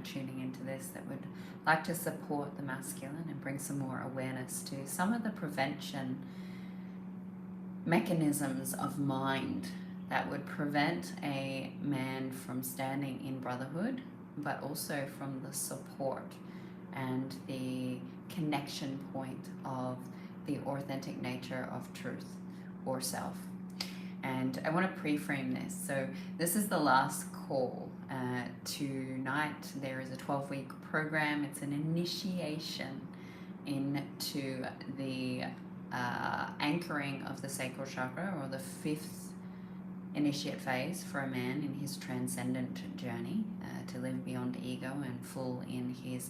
tuning into this that would like to support the masculine and bring some more awareness to some of the prevention mechanisms of mind that would prevent a man from standing in brotherhood, but also from the support and the connection point of the authentic nature of truth or self. And I want to pre-frame this. So this is the last call. Tonight there is a 12-week program. It's an initiation into the anchoring of the sacral chakra, or the 5th initiate phase for a man in his transcendent journey, to live beyond ego and full in his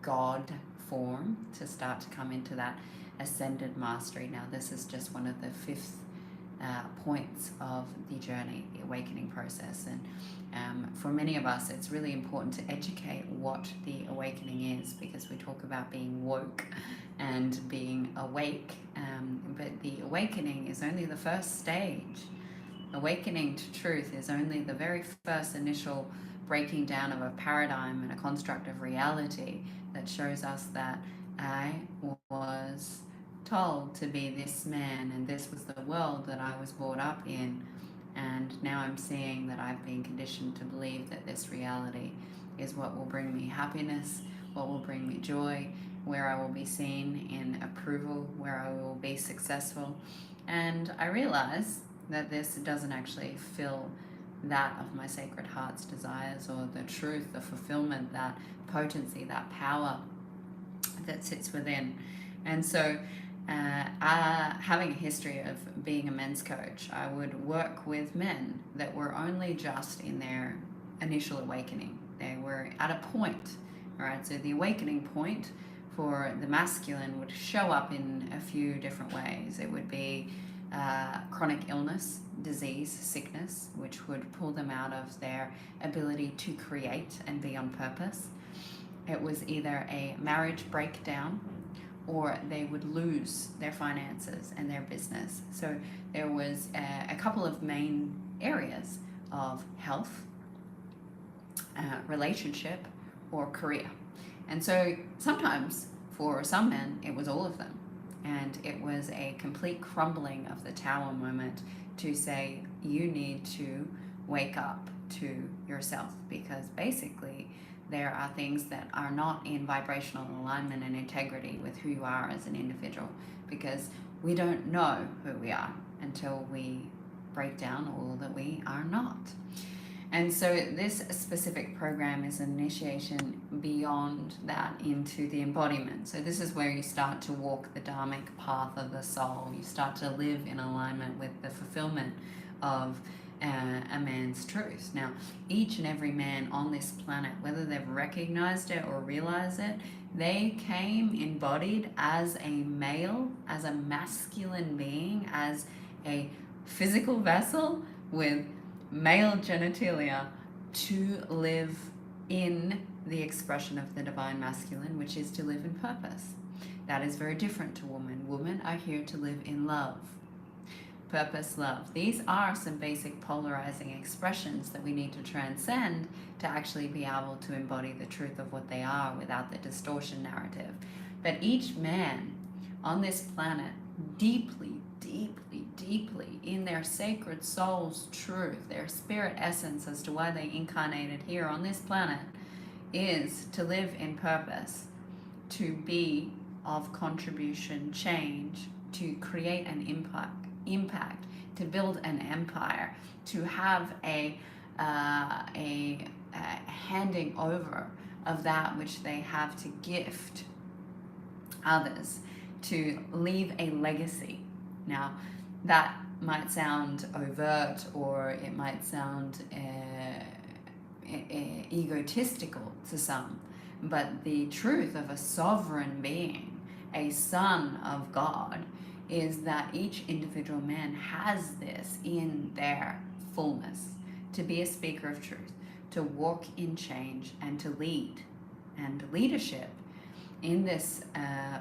God form, to start to come into that ascended mastery. Now this is just one of the 5th points of the journey, the awakening process. And for many of us, it's really important to educate what the awakening is, because we talk about being woke and being awake, but the awakening is only the first stage. Awakening to truth is only the very first initial breaking down of a paradigm and a construct of reality that shows us that I was told to be this man, and this was the world that I was brought up in, and now I'm seeing that I've been conditioned to believe that this reality is what will bring me happiness, what will bring me joy, where I will be seen in approval, where I will be successful. And I realize that this doesn't actually fill that of my sacred heart's desires, or the truth, the fulfillment, that potency, that power that sits within. And so having a history of being a men's coach, I would work with men that were only just in their initial awakening. They were at a point, all right? So the awakening point for the masculine would show up in a few different ways. It would be chronic illness, disease, sickness, which would pull them out of their ability to create and be on purpose. It was either a marriage breakdown, or they would lose their finances and their business. So there was a couple of main areas of health, relationship, or career. And so sometimes for some men it was all of them, and it was a complete crumbling of the tower moment to say, you need to wake up to yourself, because basically there are things that are not in vibrational alignment and integrity with who you are as an individual, because we don't know who we are until we break down all that we are not. And so this specific program is an initiation beyond that into the embodiment. So this is where you start to walk the dharmic path of the soul. You start to live in alignment with the fulfillment of a man's truth. Now, each and every man on this planet, whether they've recognized it or realized it, they came embodied as a male, as a masculine being, as a physical vessel with male genitalia, to live in the expression of the divine masculine, which is to live in purpose. That is very different to women. Women are here to live in love. Purpose, love. These are some basic polarizing expressions that we need to transcend to actually be able to embody the truth of what they are without the distortion narrative. But each man on this planet, deeply, deeply, deeply in their sacred soul's truth, their spirit essence as to why they incarnated here on this planet, is to live in purpose, to be of contribution, change, to create an impact, to build an empire, to have a handing over of that which they have to gift others, to leave a legacy. Now, that might sound overt, or it might sound egotistical to some, but the truth of a sovereign being, a son of God, is that each individual man has this in their fullness, to be a speaker of truth, to walk in change, and to lead. And leadership, in this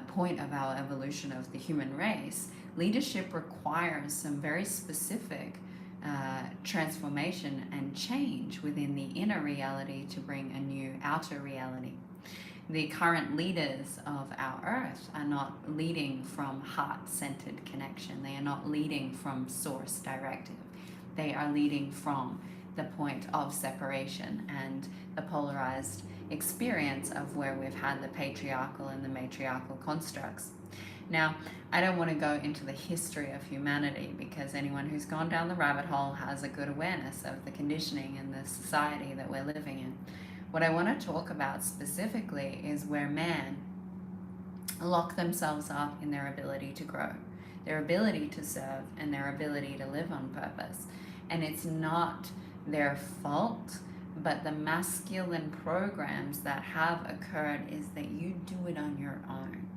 point of our evolution of the human race, leadership requires some very specific transformation and change within the inner reality to bring a new outer reality. The current leaders of our earth are not leading from heart-centered connection. They are not leading from source directive. They are leading from the point of separation and the polarized experience of where we've had the patriarchal and the matriarchal constructs. Now, I don't want to go into the history of humanity, because anyone who's gone down the rabbit hole has a good awareness of the conditioning and the society that we're living in. What I want to talk about specifically is where man lock themselves up in their ability to grow, their ability to serve, and their ability to live on purpose. And it's not their fault, but the masculine programs that have occurred is that you do it on your own.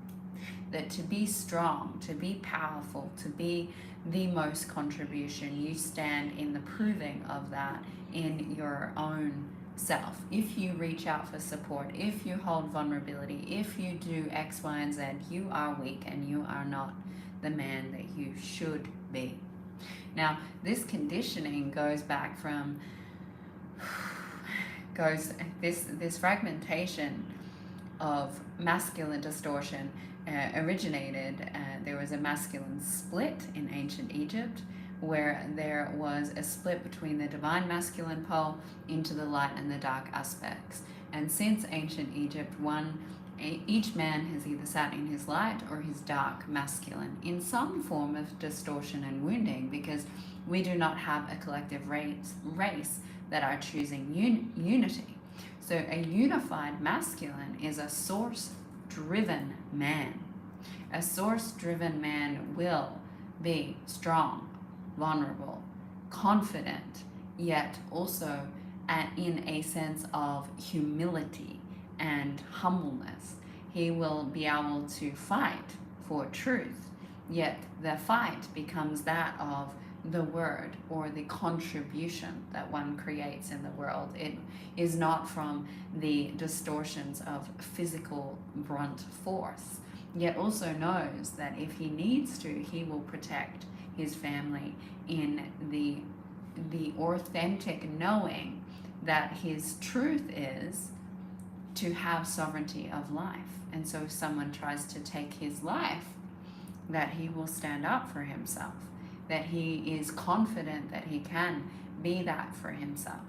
That to be strong, to be powerful, to be the most contribution, you stand in the proving of that in your own self. If you reach out for support, if you hold vulnerability, if you do X, Y, and Z, you are weak and you are not the man that you should be. Now, this conditioning goes back from this fragmentation of masculine distortion originated. There was a masculine split in ancient Egypt, where there was a split between the divine masculine pole into the light and the dark aspects. And since ancient Egypt, each man has either sat in his light or his dark masculine in some form of distortion and wounding, because we do not have a collective race that are choosing unity. So a unified masculine is a source-driven man. A source-driven man will be strong, vulnerable, confident, yet also in a sense of humility and humbleness. He will be able to fight for truth, yet the fight becomes that of the word or the contribution that one creates in the world. It is not from the distortions of physical brunt force, yet also knows that if he needs to, he will protect his family in the authentic knowing that his truth is to have sovereignty of life. And so if someone tries to take his life, that he will stand up for himself, that he is confident that he can be that for himself.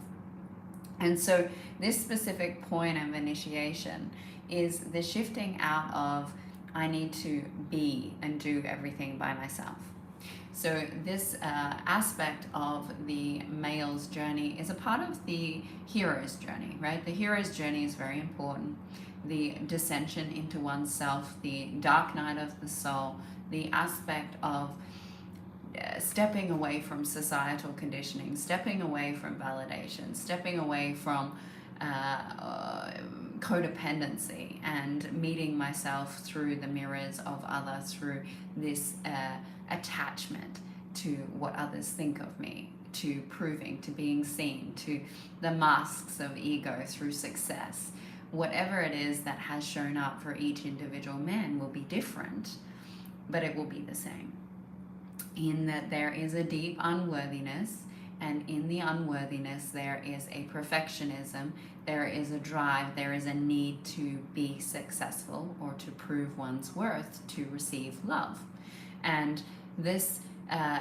And so this specific point of initiation is the shifting out of I need to be and do everything by myself. So this aspect of the male's journey is a part of the hero's journey, right? The hero's journey is very important. The dissension into oneself, the dark night of the soul, the aspect of stepping away from societal conditioning, stepping away from validation, stepping away from codependency, and meeting myself through the mirrors of others, through this attachment to what others think of me, to proving, to being seen, to the masks of ego through success. Whatever it is that has shown up for each individual man will be different, but it will be the same, in that there is a deep unworthiness, and in the unworthiness there is a perfectionism, there is a drive, there is a need to be successful or to prove one's worth to receive love. And this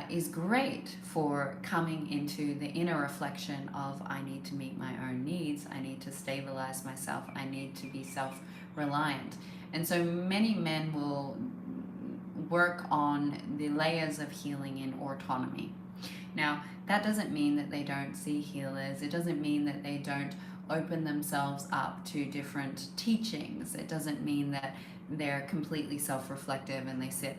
is great for coming into the inner reflection of I need to meet my own needs, I need to stabilize myself, I need to be self-reliant. And so many men will work on the layers of healing in autonomy. Now, that doesn't mean that they don't see healers. It doesn't mean that they don't open themselves up to different teachings. It doesn't mean that they're completely self-reflective and they sit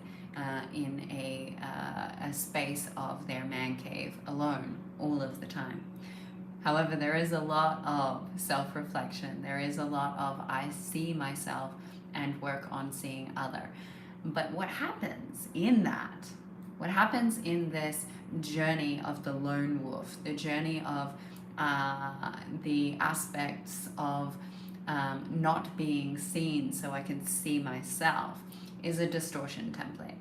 in a space of their man cave alone all of the time. However, there is a lot of self-reflection. There is a lot of I see myself and work on seeing other. But what happens in that? What happens in this journey of the lone wolf, the journey of the aspects of not being seen so I can see myself, is a distortion template.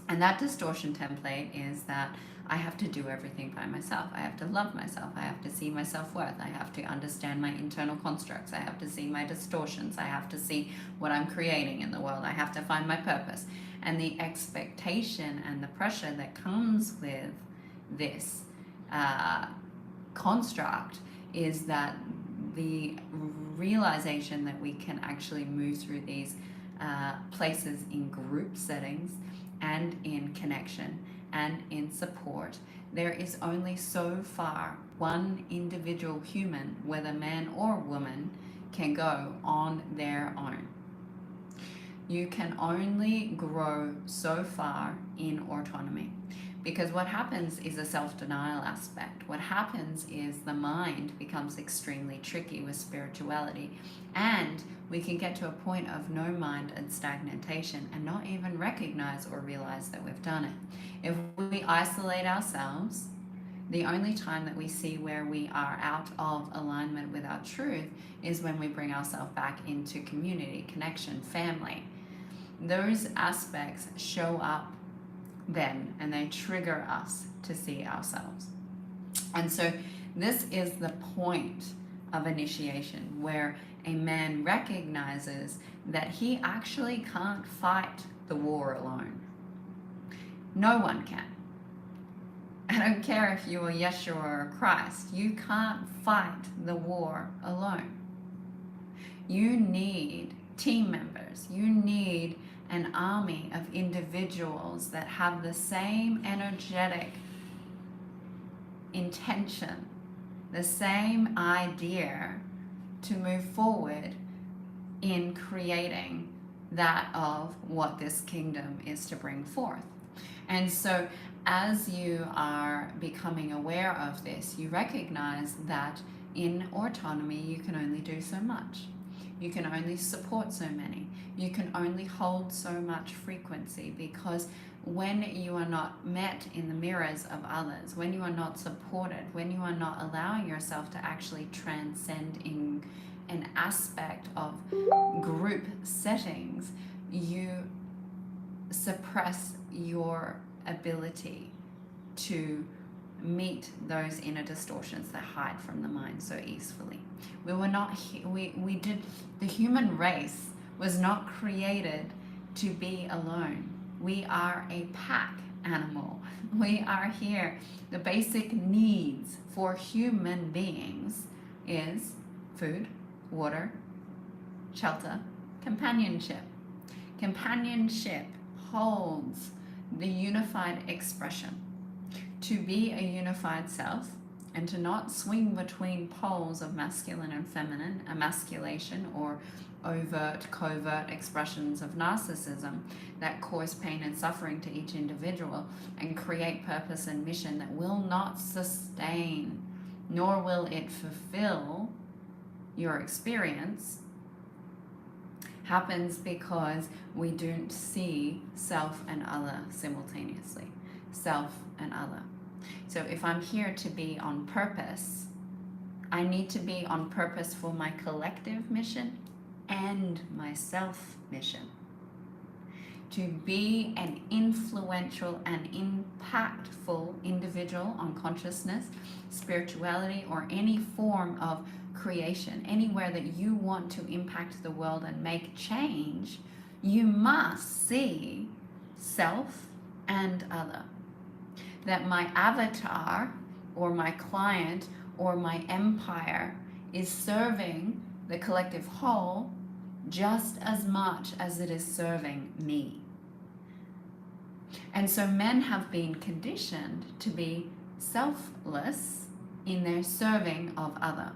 And that distortion template is that I have to do everything by myself. I have to love myself. I have to see my self-worth. I have to understand my internal constructs. I have to see my distortions. I have to see what I'm creating in the world. I have to find my purpose. And the expectation and the pressure that comes with this construct is that the realization that we can actually move through these places in group settings and in connection and in support, there is only so far one individual human, whether man or woman, can go on their own. You can only grow so far in autonomy, because what happens is a self-denial aspect. What happens is the mind becomes extremely tricky with spirituality, and we can get to a point of no mind and stagnation and not even recognize or realize that we've done it. If we isolate ourselves, the only time that we see where we are out of alignment with our truth is when we bring ourselves back into community, connection, family. Those aspects show up then, and they trigger us to see ourselves. And so this is the point of initiation, where a man recognizes that he actually can't fight the war alone. No one can. I don't care if you are Yeshua or Christ, you can't fight the war alone. You need team members. You need an army of individuals that have the same energetic intention, the same idea to move forward in creating that of what this kingdom is to bring forth. And so as you are becoming aware of this, you recognize that in autonomy you can only do so much. You can only support so many. You can only hold so much frequency, because when you are not met in the mirrors of others, when you are not supported, when you are not allowing yourself to actually transcend in an aspect of group settings, you suppress your ability to meet those inner distortions that hide from the mind so easily. The human race was not created to be alone. We are a pack animal. We are here. The basic needs for human beings is food, water, shelter, companionship. Companionship holds the unified expression. To be a unified self and to not swing between poles of masculine and feminine, emasculation, or overt, covert expressions of narcissism that cause pain and suffering to each individual and create purpose and mission that will not sustain, nor will it fulfill your experience, happens because we don't see self and other simultaneously. Self and other. So if I'm here to be on purpose, I need to be on purpose for my collective mission and my self mission. To be an influential and impactful individual on consciousness, spirituality, or any form of creation, anywhere that you want to impact the world and make change, you must see self and other. That my avatar or my client or my empire is serving the collective whole just as much as it is serving me. And so men have been conditioned to be selfless in their serving of other.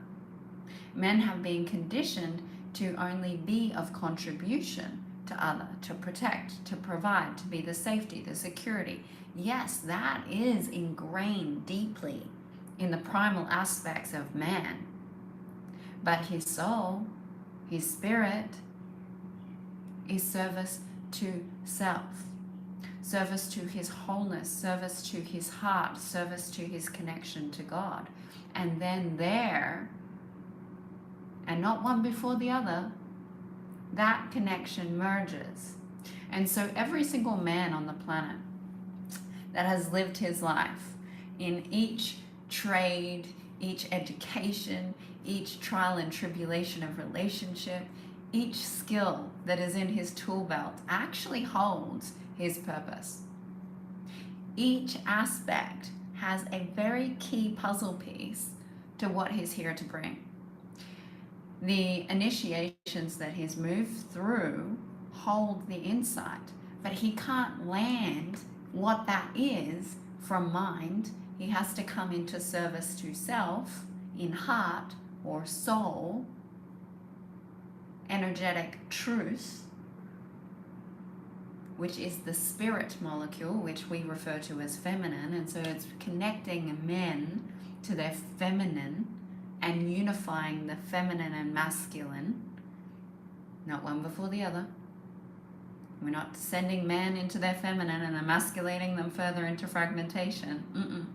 Men have been conditioned to only be of contribution to other, to protect, to provide, to be the safety, the security. Yes, that is ingrained deeply in the primal aspects of man. But his soul, his spirit, is service to self, service to his wholeness, service to his heart, service to his connection to God. And then there, and not one before the other, that connection merges. And so every single man on the planet that has lived his life in each trade, each education, each trial and tribulation of relationship, each skill that is in his tool belt actually holds his purpose. Each aspect has a very key puzzle piece to what he's here to bring. The initiations that he's moved through hold the insight, but he can't land what that is from mind. He has to come into service to self in heart or soul, energetic truth, which is the spirit molecule, which we refer to as feminine. And so it's connecting men to their feminine and unifying the feminine and masculine, not one before the other. We're not sending men into their feminine and emasculating them further into fragmentation.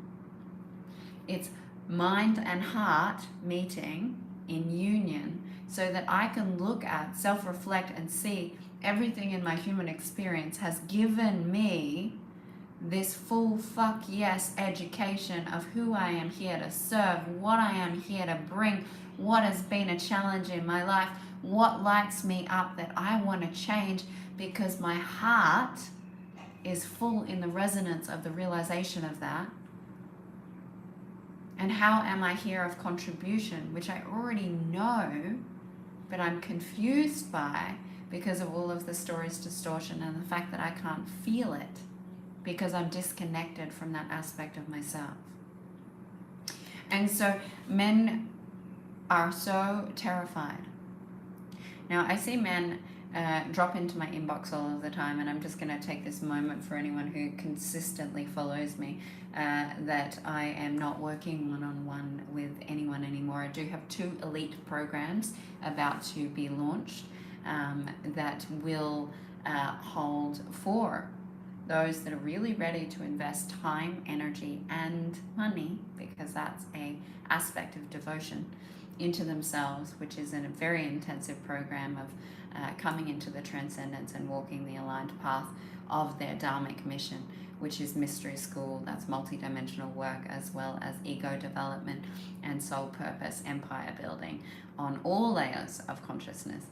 It's mind and heart meeting in union so that I can look at, self-reflect, and see everything in my human experience has given me this full fuck yes education of who I am here to serve, what I am here to bring, what has been a challenge in my life, what lights me up that I want to change, because my heart is full in the resonance of the realization of that. And how am I here of contribution, which I already know, but I'm confused by because of all of the stories distortion and the fact that I can't feel it because I'm disconnected from that aspect of myself. And so men are so terrified. Now, I see men drop into my inbox all of the time, and I'm just going to take this moment for anyone who consistently follows me that I am not working one-on-one with anyone anymore. I do have 2 elite programs about to be launched that will hold for those that are really ready to invest time, energy, and money, because that's a aspect of devotion into themselves, which is in a very intensive program of coming into the transcendence and walking the aligned path of their dharmic mission, which is mystery school. That's multidimensional work, as well as ego development and soul purpose, empire building on all layers of consciousness.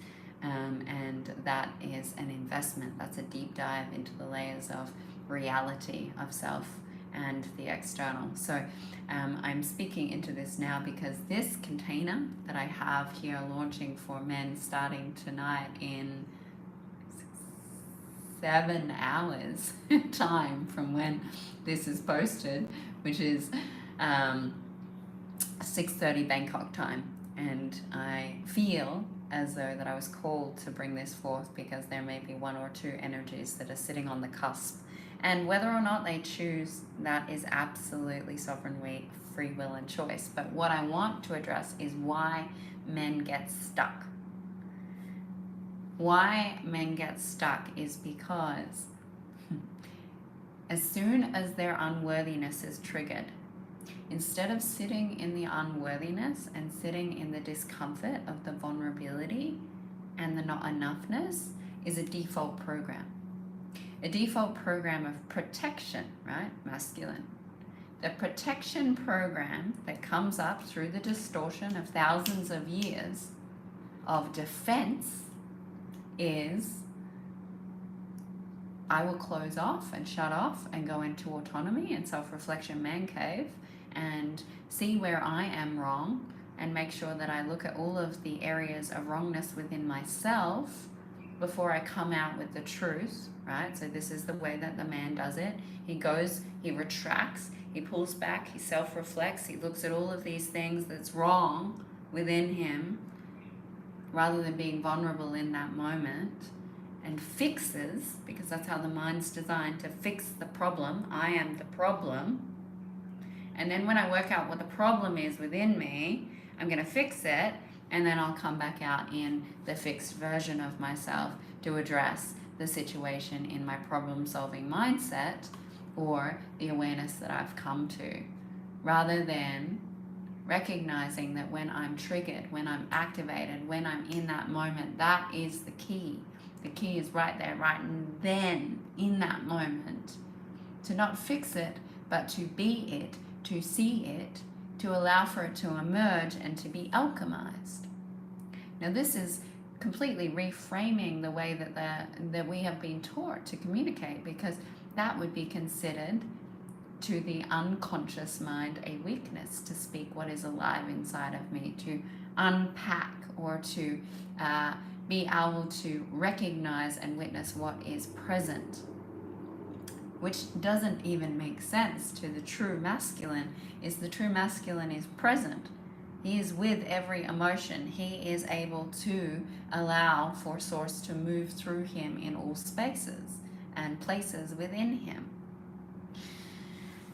And that is an investment. That's a deep dive into the layers of reality of self and the external. So I'm speaking into this now because this container that I have here launching for men starting tonight in 7 hours time from when this is posted, which is 6:30 Bangkok time. And I feel as though that I was called to bring this forth because there may be 1 or 2 energies that are sitting on the cusp. And whether or not they choose, that is absolutely sovereign free will and choice. But what I want to address is why men get stuck. Why men get stuck is because as soon as their unworthiness is triggered, instead of sitting in the unworthiness and sitting in the discomfort of the vulnerability and the not enoughness, is a default program. A default program of protection, right? Masculine. The protection program that comes up through the distortion of thousands of years of defense is, I will close off and shut off and go into autonomy and self-reflection man cave and see where I am wrong and make sure that I look at all of the areas of wrongness within myself before I come out with the truth, right? So this is the way that the man does it. He goes, he retracts, he pulls back, he self-reflects, he looks at all of these things that's wrong within him rather than being vulnerable in that moment, and fixes, because that's how the mind's designed, to fix the problem. I am the problem. And then when I work out what the problem is within me, I'm going to fix it, and then I'll come back out in the fixed version of myself to address the situation in my problem-solving mindset or the awareness that I've come to, rather than recognizing that when I'm triggered, when I'm activated, when I'm in that moment, that is the key. The key is right there, right and then, in that moment, to not fix it, but to be it, to see it, to allow for it to emerge and to be alchemized. Now, this is completely reframing the way that we have been taught to communicate, because that would be considered to the unconscious mind a weakness to speak what is alive inside of me, to unpack or to be able to recognize and witness what is present, which doesn't even make sense to the true masculine. Is the true masculine is present. He is with every emotion. He is able to allow for source to move through him in all spaces and places within him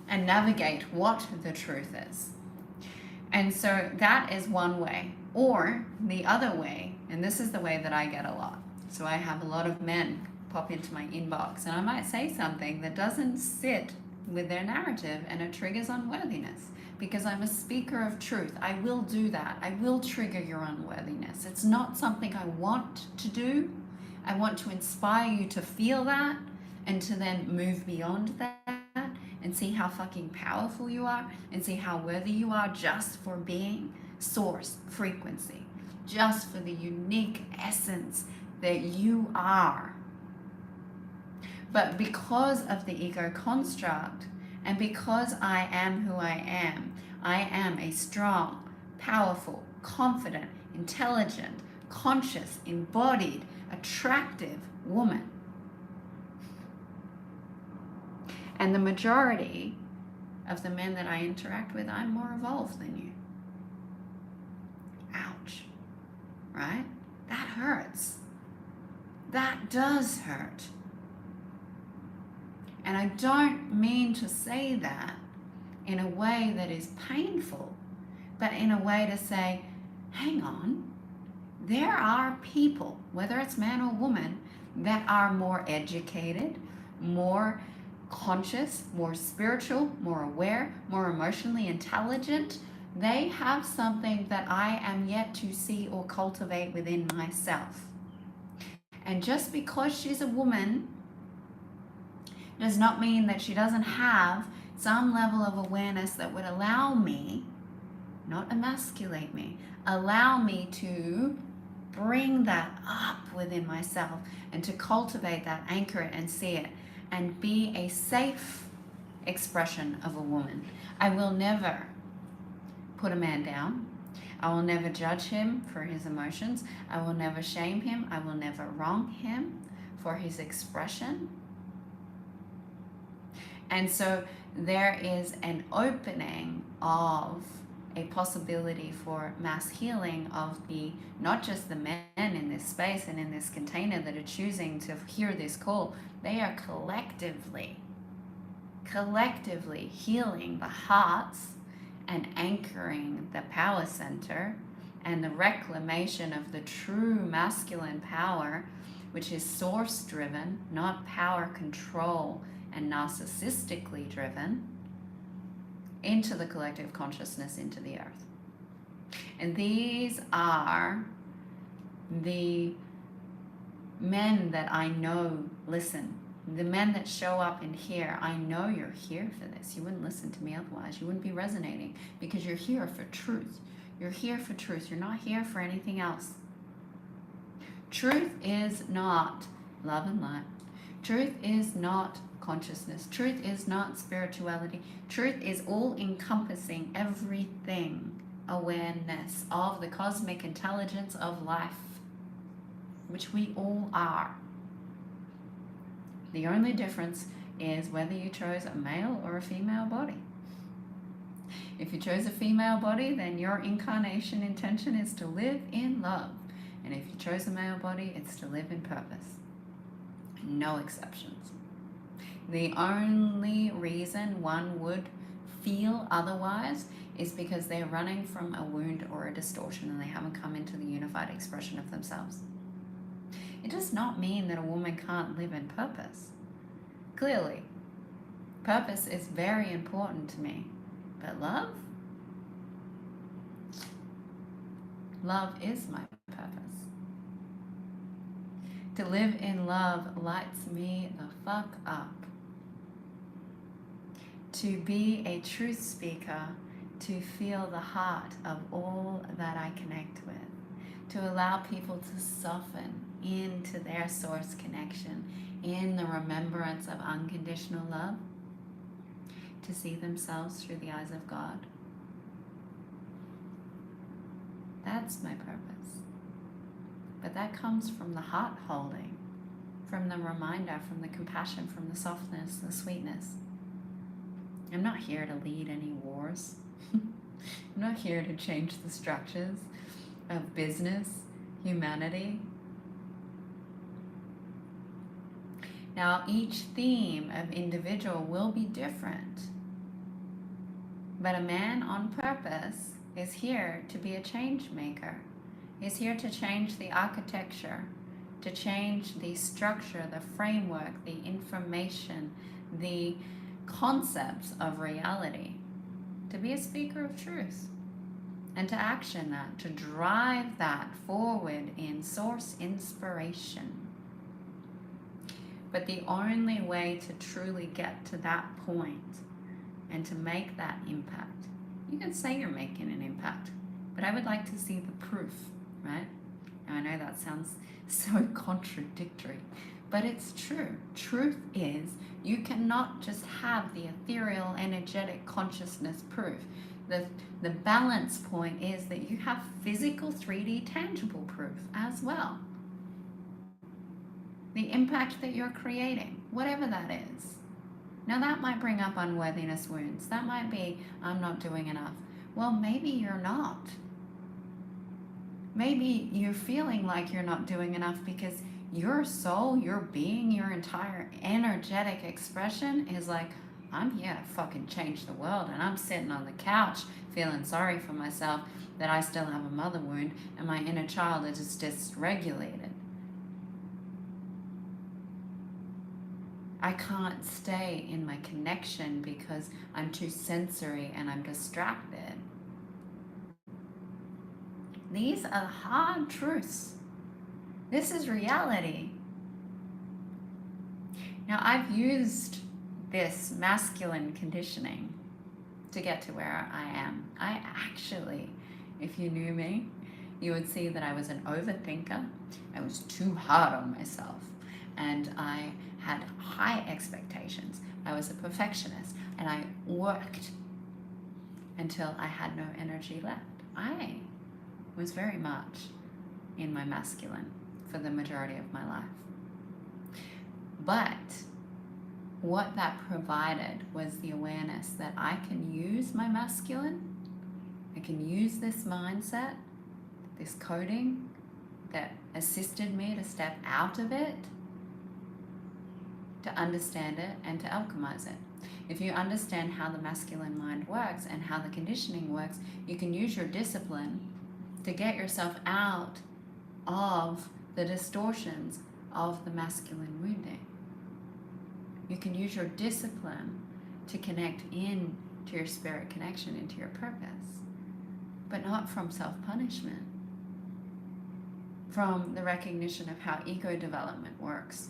and navigate what the truth is. And so that is one way. Or the other way, and this is the way that I get a lot. So I have a lot of men pop into my inbox, and I might say something that doesn't sit with their narrative, and it triggers unworthiness. Because I'm a speaker of truth, I will do that. I will trigger your unworthiness. It's not something I want to do. I want to inspire you to feel that and to then move beyond that and see how fucking powerful you are and see how worthy you are just for being source frequency, just for the unique essence that you are. But because of the ego construct, and because I am who I am a strong, powerful, confident, intelligent, conscious, embodied, attractive woman. And the majority of the men that I interact with, I'm more evolved than you. Ouch, right? That hurts. That does hurt. And I don't mean to say that in a way that is painful, but in a way to say, hang on, there are people, whether it's man or woman, that are more educated, more conscious, more spiritual, more aware, more emotionally intelligent. They have something that I am yet to see or cultivate within myself. And just because she's a woman does not mean that she doesn't have some level of awareness that would allow me, not emasculate me, allow me to bring that up within myself and to cultivate that, anchor it and see it, and be a safe expression of a woman. I will never put a man down. I will never judge him for his emotions. I will never shame him. I will never wrong him for his expression. And so there is an opening of a possibility for mass healing of the, not just the men in this space and in this container that are choosing to hear this call, they are collectively healing the hearts and anchoring the power center and the reclamation of the true masculine power, which is source driven, not power control and narcissistically driven, into the collective consciousness, into the earth. And these are the men that I know listen. The men that show up in here, I know you're here for this. You wouldn't listen to me otherwise. You wouldn't be resonating because you're here for truth. You're here for truth. You're not here for anything else. Truth is not love and light. Truth is not consciousness. Truth is not spirituality. Truth is all encompassing everything, awareness of the cosmic intelligence of life, which we all are. The only difference is whether you chose a male or a female body. If you chose a female body, then your incarnation intention is to live in love. And if you chose a male body, it's to live in purpose. No exceptions. The only reason one would feel otherwise is because they're running from a wound or a distortion and they haven't come into the unified expression of themselves. It does not mean that a woman can't live in purpose. Clearly, purpose is very important to me. But love? Love is my purpose. To live in love lights me the fuck up. to be a truth speaker, to feel the heart of all that I connect with, to allow people to soften into their source connection, in the remembrance of unconditional love, to see themselves through the eyes of God. That's my purpose. But that comes from the heart holding, from the reminder, from the compassion, from the softness, the sweetness. I'm not here to lead any wars. I'm not here to change the structures of business, humanity. Now, each theme of individual will be different, but a man on purpose is here to be a change maker. Is here to change the architecture, to change the structure, the framework, the information, the concepts of reality, to be a speaker of truth, and to action that, to drive that forward in source inspiration. But the only way to truly get to that point and to make that impact, you can say you're making an impact, but I would like to see the proof, right? Now I know that sounds so contradictory, but it's true. Truth is, you cannot just have the ethereal, energetic consciousness proof. The balance point is that you have physical, 3D, tangible proof as well. The impact that you're creating, whatever that is. Now that might bring up unworthiness wounds. That might be, I'm not doing enough. Well, maybe you're not. Maybe you're feeling like you're not doing enough because your soul, your being, your entire energetic expression is like, I'm here to fucking change the world, and I'm sitting on the couch feeling sorry for myself that I still have a mother wound and my inner child is just dysregulated. I can't stay in my connection because I'm too sensory and I'm distracted. These are hard truths. This is reality. Now, I've used this masculine conditioning to get to where I am. I actually, if you knew me, you would see that I was an overthinker. I was too hard on myself, and I had high expectations. I was a perfectionist, and I worked until I had no energy left. I was very much in my masculine for the majority of my life. But what that provided was the awareness that I can use my masculine, I can use this mindset, this coding that assisted me to step out of it, to understand it and to alchemize it. If you understand how the masculine mind works and how the conditioning works, you can use your discipline to get yourself out of the distortions of the masculine wounding. You can use your discipline to connect in to your spirit connection, into your purpose, but not from self-punishment, from the recognition of how ego development works.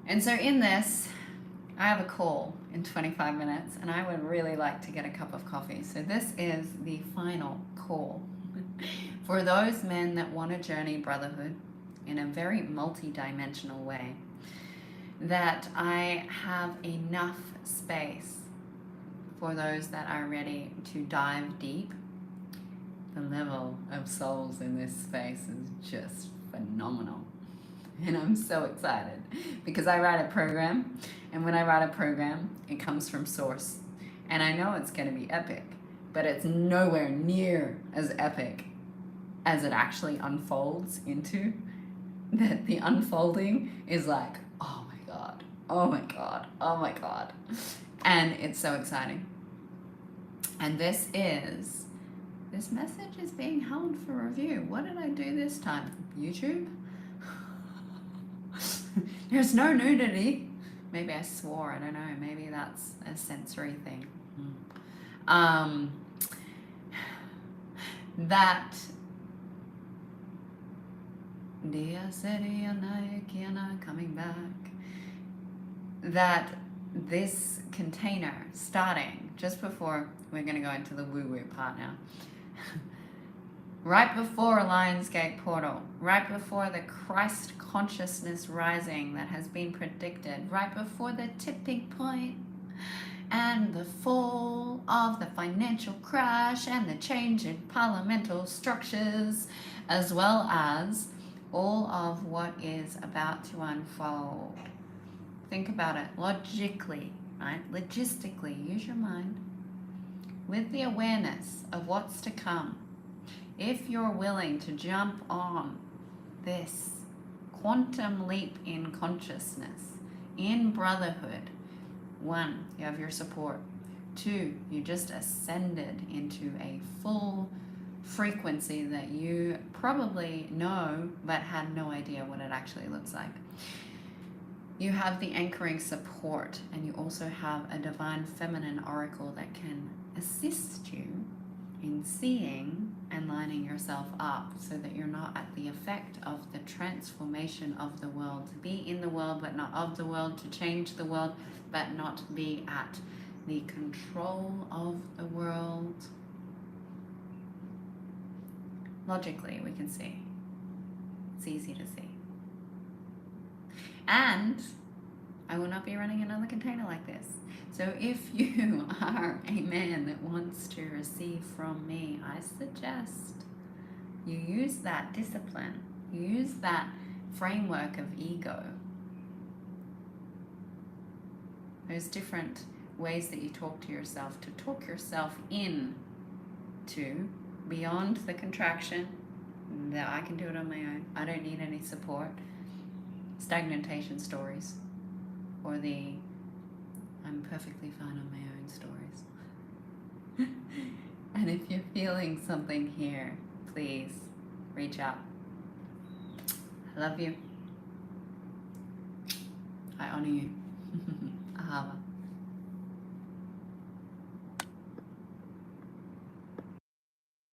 And so in this, I have a call in 25 minutes, and I would really like to get a cup of coffee. So this is the final call for those men that want to journey brotherhood in a very multi-dimensional way, that I have enough space for those that are ready to dive deep. The level of souls in this space is just phenomenal. And I'm so excited because I write a program, and when I write a program, it comes from source. And I know it's going to be epic, but it's nowhere near as epic as it actually unfolds into. That the unfolding is like, oh my God, oh my God, oh my God. And it's so exciting. And this message is being held for review. What did I do this time? YouTube? There's no nudity. Maybe I swore, I don't know. Maybe that's a sensory thing. That Dia Seria Naikiana coming back. that this container, starting just before, we're going to go into the woo-woo part now, right before Lionsgate portal, right before the Christ consciousness rising that has been predicted, right before the tipping point and the fall of the financial crash and the change in parliamentary structures, as well as all of what is about to unfold. Think about it logically, right? Logistically, use your mind. With the awareness of what's to come, if you're willing to jump on this quantum leap in consciousness, in brotherhood, 1, you have your support. 2, you just ascended into a full frequency that you probably know but had no idea what it actually looks like. You have the anchoring support, and you also have a divine feminine oracle that can assist you in seeing and lining yourself up so that you're not at the effect of the transformation of the world. To be in the world but not of the world, to change the world but not be at the control of the world. Logically, we can see. It's easy to see. And I will not be running another container like this. So if you are a man that wants to receive from me, I suggest you use that discipline. You use that framework of ego. There's different ways that you talk to yourself, to talk yourself in to beyond the contraction, that I can do it on my own, I don't need any support, stagnation stories, or the I'm perfectly fine on my own stories. And if you're feeling something here, please reach out. I love you. I honor you. Ahava.